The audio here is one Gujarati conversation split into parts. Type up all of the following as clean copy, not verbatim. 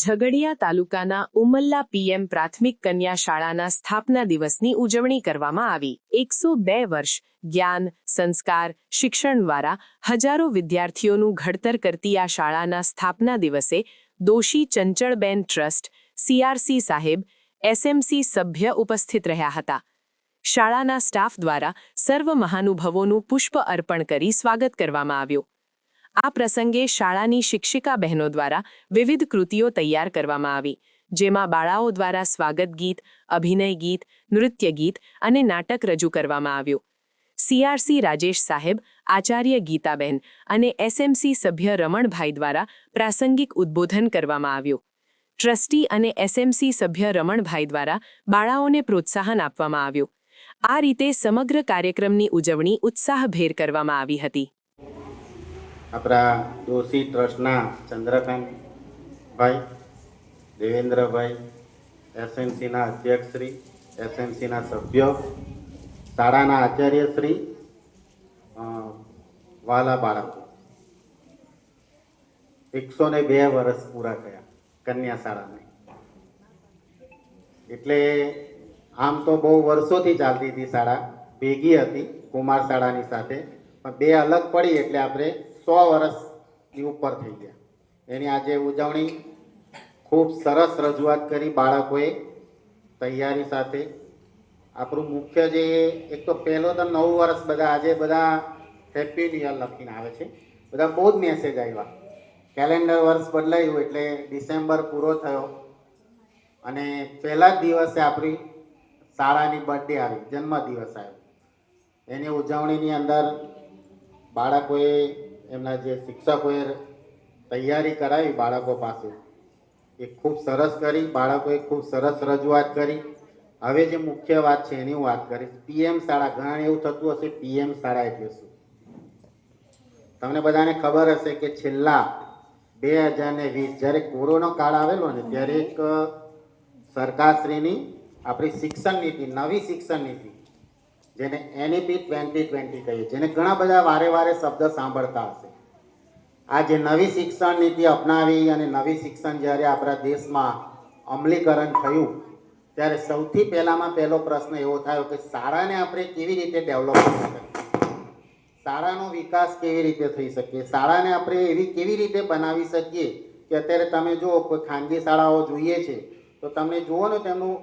ઝઘડિયા તાલુકાના ઉમલ્લા પીએમ પ્રાથમિક કન્યા શાળાના સ્થાપના દિવસની ઉજવણી કરવામાં આવી। 102 વર્ષ જ્ઞાન, સંસ્કાર, શિક્ષણ દ્વારા હજારો વિદ્યાર્થીઓનું ઘડતર કરતી આ શાળાના સ્થાપના દિવસે દોશી ચંચળબેન ટ્રસ્ટ, સીઆરસી સાહેબ, એસએમસી સભ્ય ઉપસ્થિત રહ્યા હતા। શાળાના સ્ટાફ દ્વારા સર્વ મહાનુભાવોનું પુષ્પ અર્પણ કરી સ્વાગત કરવામાં આવ્યું। આ પ્રસંગે શાળાની શિક્ષિકા બહેનો દ્વારા વિવિધ કૃતિઓ તૈયાર કરવામાં આવી, જેમાં બાળાઓ દ્વારા સ્વાગત ગીત, અભિનય ગીત, નૃત્ય ગીત અને નાટક રજૂ કરવામાં આવ્યું। સીઆરસી રાજેશ સાહેબ, આચાર્ય ગીતાબેન અને એસએમસી સભ્ય રમણભાઈ દ્વારા પ્રાસંગિક ઉદ્બોધન કરવામાં આવ્યું। ટ્રસ્ટી અને એસએમસી સભ્ય રમણભાઈ દ્વારા બાળાઓને પ્રોત્સાહન આપવામાં આવ્યું। આ રીતે સમગ્ર કાર્યક્રમની ઉજવણી ઉત્સાહભેર કરવામાં આવી હતી। આપણા દોશી ટ્રસ્ટના ચંદ્રકાંતભાઈ, દેવેન્દ્રભાઈ, એસએમસીના અધ્યક્ષશ્રી, એસએમસીના સભ્યો, શાળાના આચાર્યશ્રી, વાલા બાળકો, 102 વર્ષ પૂરા કર્યા કન્યા શાળાને। એટલે આમ તો બહુ વર્ષોથી ચાલતી હતી શાળા, ભેગી હતી કુમાર શાળાની સાથે, પણ બે અલગ પડી એટલે આપણે 100 વર્ષની ઉપર થઈ ગયા। એની આજે ઉજવણી ખૂબ સરસ રજૂઆત કરી બાળકોએ તૈયારી સાથે। આપણું મુખ્ય જે એક તો પહેલો તો 9 વર્ષ બધા આજે બધા હેપી ન્યુ યર લખીને આવે છે, બધા બહુ જ મેસેજ આવ્યા। કેલેન્ડર વર્ષ બદલાયું એટલે ડિસેમ્બર પૂરો થયો અને પહેલા જ દિવસે આપણી શાળાની બર્થડે આવી, જન્મદિવસ આવ્યો। એની ઉજવણીની અંદર બાળકોએ, એમના જે શિક્ષકોએ તૈયારી કરાવી બાળકો પાસે, એ ખૂબ સરસ કરી। બાળકોએ ખૂબ સરસ રજૂઆત કરી। હવે જે મુખ્ય વાત છે એની હું વાત કરીશ। પીએમ શાળા, ઘણા એવું થતું હશે પીએમ શાળા એટલે શું? તમને બધાને ખબર હશે કે છેલ્લા 2020 જ્યારે કોરોના કાળ આવેલો ને ત્યારે એક સરકારશ્રીની આપણી શિક્ષણ નીતિ, નવી શિક્ષણ નીતિ, જેને એનઈપી 2020 કહીએ, જેને ઘણા બધા વારે વારે શબ્દ સાંભળતા હશે। આ જે નવી શિક્ષણ નીતિ અપનાવી અને નવી શિક્ષણ જ્યારે આપણા દેશમાં અમલીકરણ થયું ત્યારે સૌથી પહેલો પ્રશ્ન એવો થયો કે શાળાને આપણે કેવી રીતે ડેવલપ કરી શકીએ, શાળાનો વિકાસ કેવી રીતે થઈ શકે, શાળાને આપણે એવી કેવી રીતે બનાવી શકીએ કે અત્યારે તમે જુઓ કોઈ ખાનગી શાળાઓ જોઈએ છે તો તમે જુઓ ને તેમનું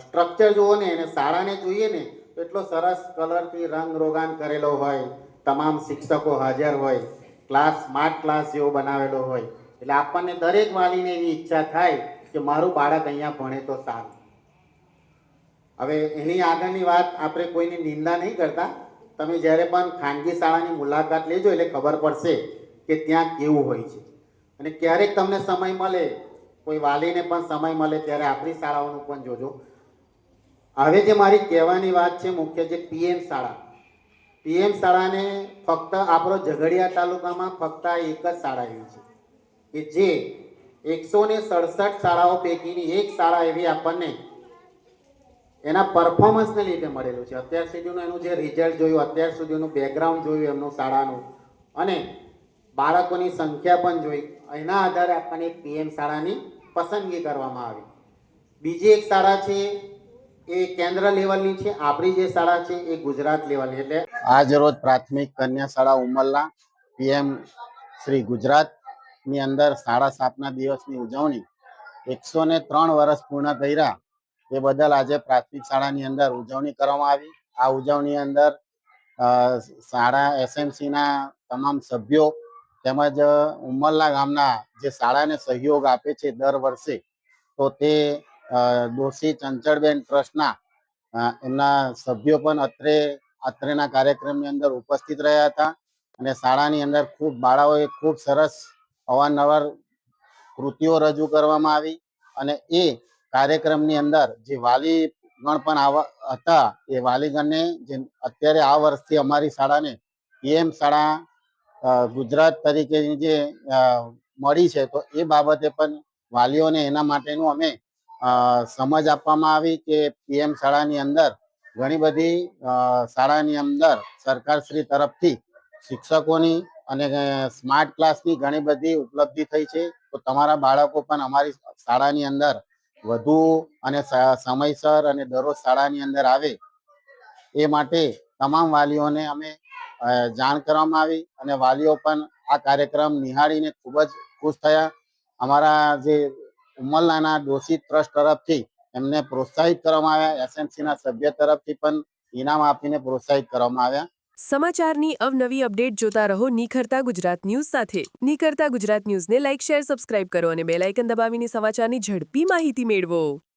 સ્ટ્રક્ચર જુઓ ને, એને શાળાને જોઈએ ને તો એટલો સરસ કલરથી રંગ રોગાન કરેલો હોય, તમામ શિક્ષકો હાજર હોય, ક્લાસ સ્માર્ટ ક્લાસ જેવો બનાવેલો હોય, એટલે આપણને દરેક વાલીને એવી ઈચ્છા થાય કે મારું બાળક અહીંયા ભણે તો સારું। હવે એની આગળની વાત, આપણે કોઈની નિંદા નહીં કરતા, તમે જ્યારે પણ ખાનગી શાળાની મુલાકાત લેજો એટલે ખબર પડશે કે ત્યાં કેવું હોય છે। અને ક્યારેક તમને સમય મળે, કોઈ વાલીને પણ સમય મળે ત્યારે આપણી શાળાઓનું પણ જોજો। હવે જે મારી કહેવાની વાત છે મુખ્ય, જે પીએમ શાળા, પીએમ શાળાને ફક્ત આપણો ઝઘડિયા તાલુકામાં ફક્ત એક જ શાળા એવી છે કે જે 167 શાળાઓ પૈકીની એક શાળા એવી આપણને એના પરફોર્મન્સને લીધે મળેલું છે। અત્યાર સુધીનું એનું જે રિઝલ્ટ જોયું, અત્યાર સુધીનું બેકગ્રાઉન્ડ જોયું એમનું શાળાનું, અને બાળકોની સંખ્યા પણ જોઈ, એના આધારે આપણને એક પીએમ શાળાની પસંદગી કરવામાં આવી। બીજી એક શાળા છે એ કેન્દ્ર લેવલની છે, આપણી જે શાળા છે એ ગુજરાત લેવલની। એટલે આજ રોજ પ્રાથમિક કન્યા શાળા ઉમરલા પીએમ શ્રી ગુજરાતની અંદર શાળા સ્થાપના દિવસની ઉજવણી 103 વર્ષ પૂર્ણ કર્યા એ બદલ આજે પ્રાથમિક શાળાની અંદર ઉજવણી કરવામાં આવી। આ ઉજવણી અંદર શાળા એસએમસીના તમામ સભ્યો તેમજ ઉમરલા ગામના જે શાળાને સહયોગ આપે છે દર વર્ષે, તો તે દોશી ચંચળબેન ટ્રસ્ટના એમના સભ્યો પણ અત્રેના કાર્યક્રમની અંદર ઉપસ્થિત રહ્યા હતા। અને શાળાની અંદર ખૂબ બાળાઓએ ખૂબ સરસ અવારનવાર કૃતિઓ રજૂ કરવામાં આવી। અને એ કાર્યક્રમની અંદર જે વાલીગણ પણ હતા, એ વાલીગણને જે અત્યારે આ વર્ષથી અમારી શાળાને પીએમ શાળા ગુજરાત તરીકેની જે મળી છે, તો એ બાબતે પણ વાલીઓને એના માટેનું અમે સમજ આપવામાં આવી કે પીએમ શાળાની અંદર ઘણી બધી શાળાની અંદર સરકારશ્રી તરફથી શિક્ષકોની અને સ્માર્ટ ક્લાસની ઘણી બધી ઉપલબ્ધિ થઈ છે। તો તો તમારા બાળકો પણ અમારી શાળાની અંદર વધુ અને સમયસર અને દરરોજ શાળાની અંદર આવે એ માટે તમામ વાલીઓને અમે જાણ કરવામાં આવી અને વાલીઓ પણ આ કાર્યક્રમ નિહાળીને ખૂબ જ ખુશ થયા. અમારા જે ઉમરલાના દોશી ટ્રસ્ટ તરફથી એમને પ્રોત્સાહિત કરવામાં આવ્યા. એસએમસીના સભ્ય તરફથી પણ ઇનામ આપીને પ્રોત્સાહિત કરવામાં આવ્યા. સમાચારની અવનવી અપડેટ જોતા રહો નિખરતા ગુજરાત ન્યૂઝ સાથે. નિખરતા ગુજરાત ન્યૂઝને લાઇક, શેર, સબસ્ક્રાઇબ કરો અને બેલ આઇકન દબાવીને સમાચારની ઝડપી માહિતી મેળવો.